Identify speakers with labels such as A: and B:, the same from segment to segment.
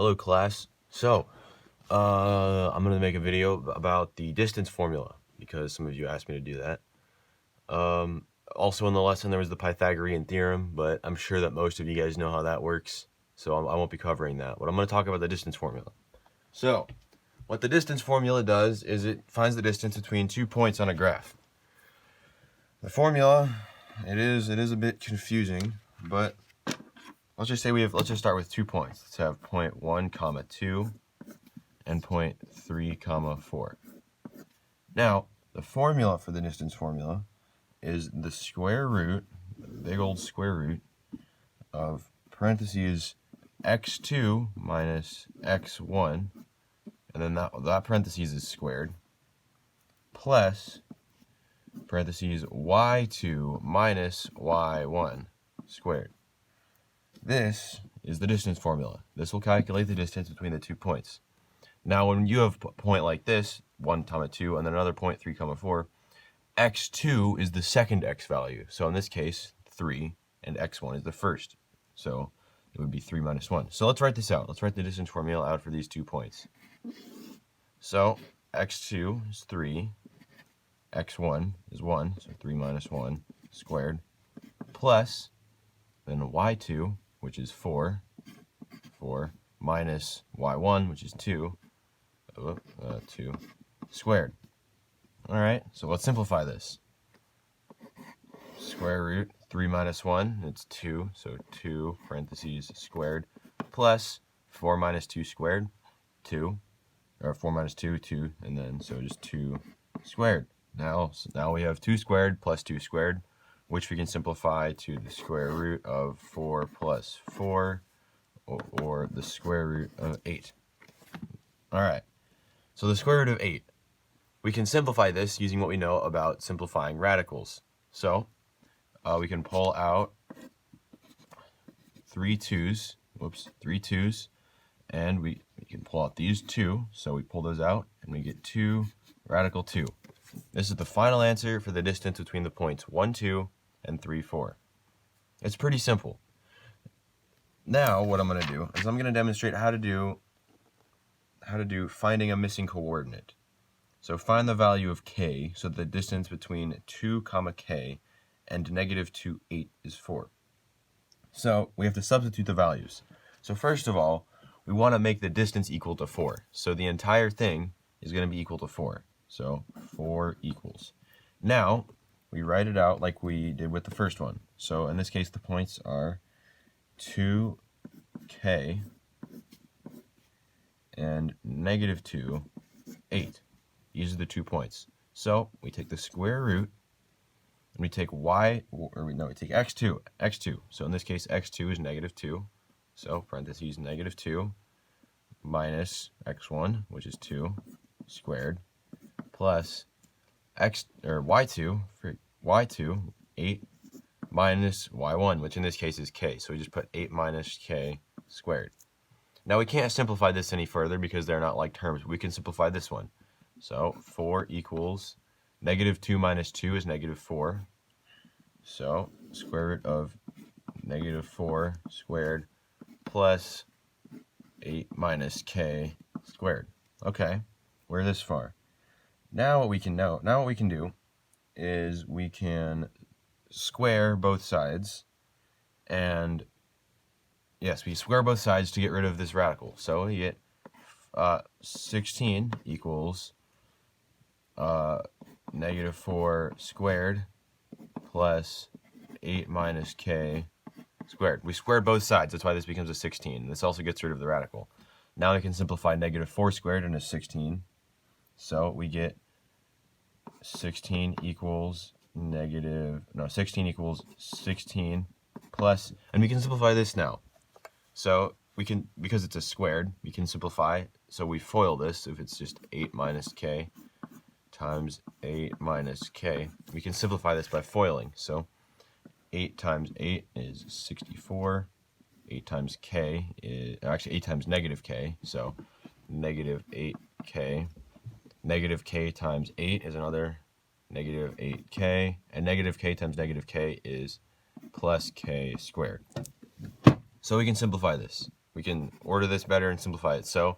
A: Hello class. I'm going to make a video about the distance formula because some of you asked me to do that. Also in the lesson there was the Pythagorean theorem, but I'm sure that most of you guys know how that works, so I won't be covering that. But I'm going to talk about the distance formula. So, what the distance formula does is it finds the distance between 2 points on a graph. The formula, it is a bit confusing, but let's just start with 2 points. Let's have point 1, 2 and point 3, 4. Now, the formula for the distance formula is the square root, the big old square root of parentheses x2 minus x1, and then that parentheses is squared, plus parentheses y2 minus y1 squared. This is the distance formula. This will calculate the distance between the 2 points. Now, when you have a point like this, 1, 2, and then another point, 3, 4, x2 is the second x value. So in this case, 3, and x1 is the first. So it would be 3 minus 1. So let's write this out. Let's write the distance formula out for these 2 points. So x2 is 3, x1 is 1, so 3 minus 1 squared, plus then y2, which is 4 minus y1, which is 2 squared. Alright, so let's simplify this. Square root 3 minus 1, it's 2, so 2 parentheses squared, plus 4 minus 2 squared, 2, or 4 minus 2, 2, and then so just 2 squared. Now we have 2 squared plus 2 squared, which we can simplify to the square root of 4 plus 4, or the square root of 8. Alright, so the square root of 8. We can simplify this using what we know about simplifying radicals. So, we can pull out 3 2's, and we can pull out these 2, so we pull those out, and we get 2 radical 2. This is the final answer for the distance between the points 1, 2, and 3, 4. It's pretty simple. Now, what I'm going to do is I'm going to demonstrate how to do finding a missing coordinate. So find the value of k, so the distance between 2, k and negative 2, 8 is 4. So we have to substitute the values. So first of all, we want to make the distance equal to 4. So the entire thing is going to be equal to 4. So 4 equals. Now, we write it out like we did with the first one. So in this case, the points are 2k and negative 2, 8. These are the 2 points. So we take the square root, and we take we take x2. So in this case, x2 is negative 2. So parentheses negative 2 minus x1, which is 2 squared, plus y2, 8 minus y1, which in this case is k. So we just put 8 minus k squared. Now we can't simplify this any further because they're not like terms. We can simplify this one. So 4 equals negative 2 minus 2 is negative 4. So square root of negative 4 squared plus 8 minus k squared. Okay, we're this far. Now what we can do is we can square both sides, and yes, we square both sides to get rid of this radical. So we get 16 equals negative 4 squared plus 8 minus k squared. We squared both sides, that's why this becomes a 16. This also gets rid of the radical. Now we can simplify negative 4 squared into 16. So we get 16 equals 16 plus, and we can simplify this now. So we can, because it's a squared, we can simplify. So we FOIL this if it's just 8 minus k times 8 minus k. We can simplify this by FOILing. So 8 times 8 is 64. 8 times k is, actually 8 times negative k, so negative 8k. Negative k times 8 is another negative 8k, and negative k times negative k is plus k squared. So we can simplify this. we can order this better and simplify it. So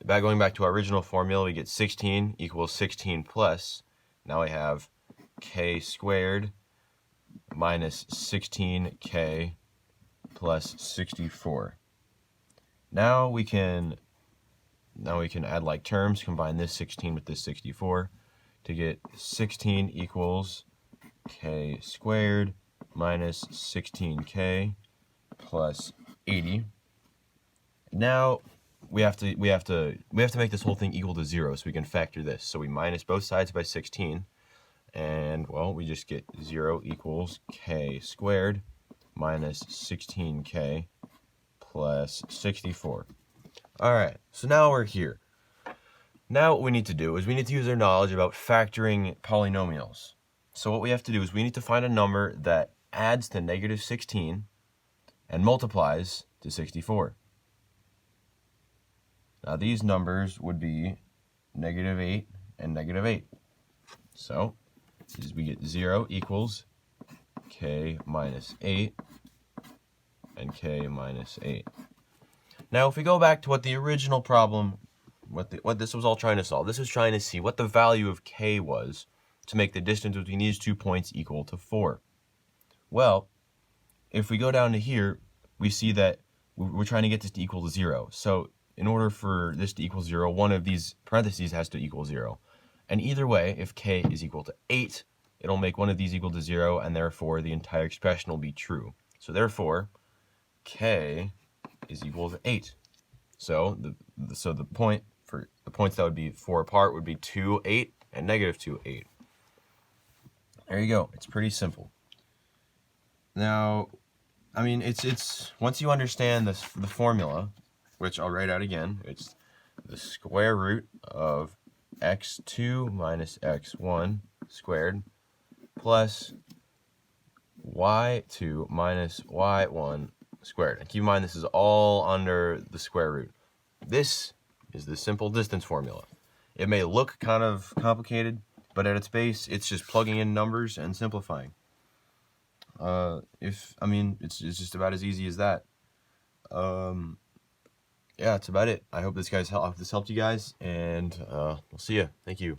A: going back to our original formula, we get 16 equals 16 plus. Now I have k squared minus 16k plus 64. Now we can add like terms, combine this 16 with this 64 to get 16 equals k squared minus 16k plus 80. Now we have to make this whole thing equal to 0 so we can factor this. So we minus both sides by 16, and well, we just get 0 equals k squared minus 16k plus 64. All right, so now we're here. Now what we need to do is we need to use our knowledge about factoring polynomials. So what we have to do is we need to find a number that adds to negative 16 and multiplies to 64. Now these numbers would be negative 8 and negative 8. So we get 0 equals k minus 8 and k minus 8. Now if we go back to what the original problem, what this was all trying to solve, this was trying to see what the value of k was to make the distance between these 2 points equal to 4. Well, if we go down to here, we see that we're trying to get this to equal to 0. So in order for this to equal 0, one of these parentheses has to equal 0. And either way, if k is equal to 8, it'll make one of these equal to 0, and therefore the entire expression will be true. So therefore, k is equal to 8. So the points that would be 4 apart would be 2, 8, and negative 2, 8. There you go. It's pretty simple. Now, I mean, it's once you understand the formula, which I'll write out again, it's the square root of x2 minus x1 squared plus y2 minus y1 squared. And keep in mind, this is all under the square root. This is the simple distance formula. It may look kind of complicated, but at its base, it's just plugging in numbers and simplifying. It's just about as easy as that. Yeah, that's about it. I hope this helped you guys, and we'll see you. Thank you.